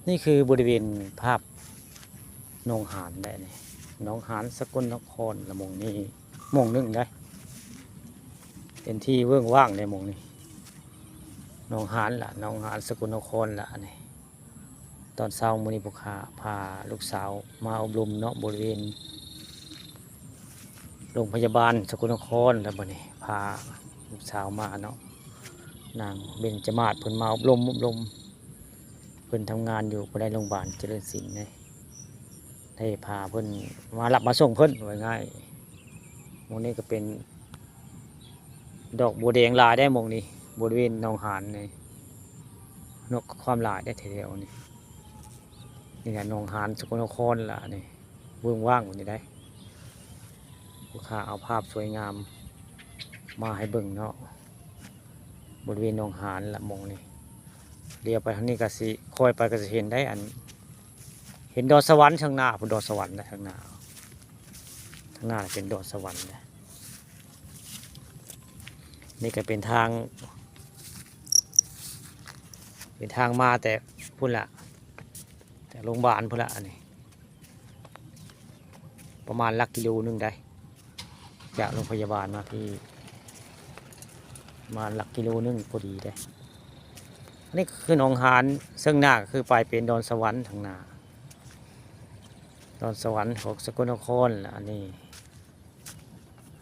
นี่คือบริเวณภาพหนองหานได้นี่หนองหานสกลนครละมงนี้มงนึงได้เป็นที่เวิ้งว่างในมงนี้หนองหานล่ะหนองหานสกลนครล่ะนี่ตอนเช้ามื้อนี้ผู้ค้าพาลูกสาวมาอบรมเนาะบริเวณโรงพยาบาลสกลนครแล้วบัดนี้พาลูกสาวมาเนาะนางเบญจมาศเพิ่นมาอบรมเพิ่นทำงานอยู่ในโรงพยาบาลเจริญศิลป์ได้พาเพิ่นมารับมาส่งเพิ่นไว้ง่ายหมองนี้ก็เป็นดอกบัวแดงลายได้หมองนี้บริเวณหนองหานนี่นกความลายได้แถวๆนี่นี่แหละหนองหานสกลนครล่ะนี่เบื้องว่างอยู่นี่ได้ลูกค้าเอาภาพสวยงามมาให้เบิ่งเนาะบริเวณหนองหานละหมองนี้เลี้ยวไปทางนี้ก็สิค่อยไปก็จะเห็นได้อันเห็นดอกสวรรค์ข้างหน้าเป็นดอกสวรรค์นะข้างหน้าเป็นดอกสวรรค์นะนี่ก็เป็นทางมาแต่พุ่นละแต่โรงพยาบาลพุ่นละอันนี้ประมาณหลักกิโลนึงได้จากโรงพยาบาลมาที่มาหลักกิโลนึงพอดีได้อันนี้คือหนองหานซึ่งหน้าก็คือไปเป็นดอนสวรรค์ทางหน้าดอนสวรรค์ของสกลนครอันนี้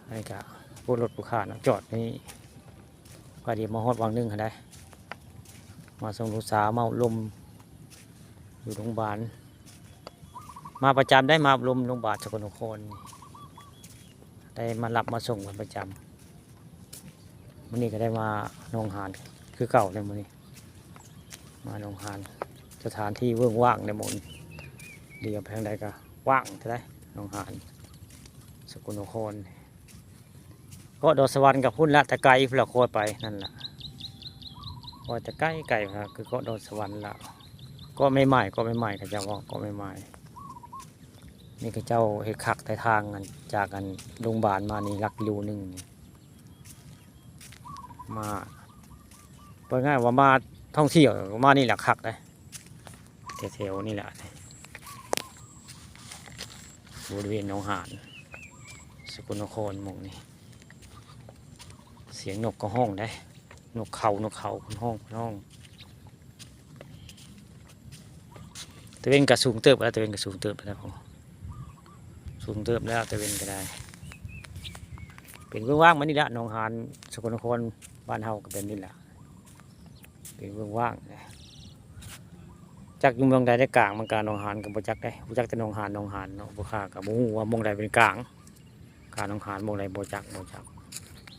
ให้กับผู้รถผู้ข้าจอดนี่พอดีมาฮอดวังนึงได้มาส่งลูกสาวมาลมอยู่โรงพยาบาลมาประจำได้มาลมโรงพยาบาลสกลนครได้มารับมาส่งเป็นประจำวันนี้ก็ได้มาหนองหานคือเก่าในวันนี้มาหนองหานสถานที่เวิ้งว่างในหมดเดียวแพงใดก็ว่างใช่ไหมหนองหานสกลนครก็ดอกสวรรค์กับพุ่นละตะไกรพละโคตรไปนั่นแหละพอจะใกล้ครับคือก็ดอกสวรรค์ละก็ไม่ใหม่ก็จะว่าก็ไม่ใหม่นี่ก็เจ้าเห็ดขักแต่ทางกันจากกันโรงพยาบาลมานี่ลักกิโลนึงมาเปิดง่ายว่ามาท่องเที่ยวมานี่แหละคักเลยแถวๆนี่แหละบริเวณหนองหานสกลนครหมองนี่เสียงนกก็ห้องได้นกเขาคนห้องตะเวนกระสูงเติบแล้วผมสูงเติบแล้วตะเวนก็ได้เป็นเรื่องว่างมันนี่แหละหนองหานสกลนครบ้านเฮาก็เป็นนี่แหละเป็นเรื่องว่างนะจักอยู่เมืองใดได้กลางมันการหนองหานกับบ่จักได้บ่จักแต่หนองหานเนาะบ่ค้ากับบ่ฮู้ว่าเมืองใดเป็นกลางหนองหานเมืองใดบ่จัก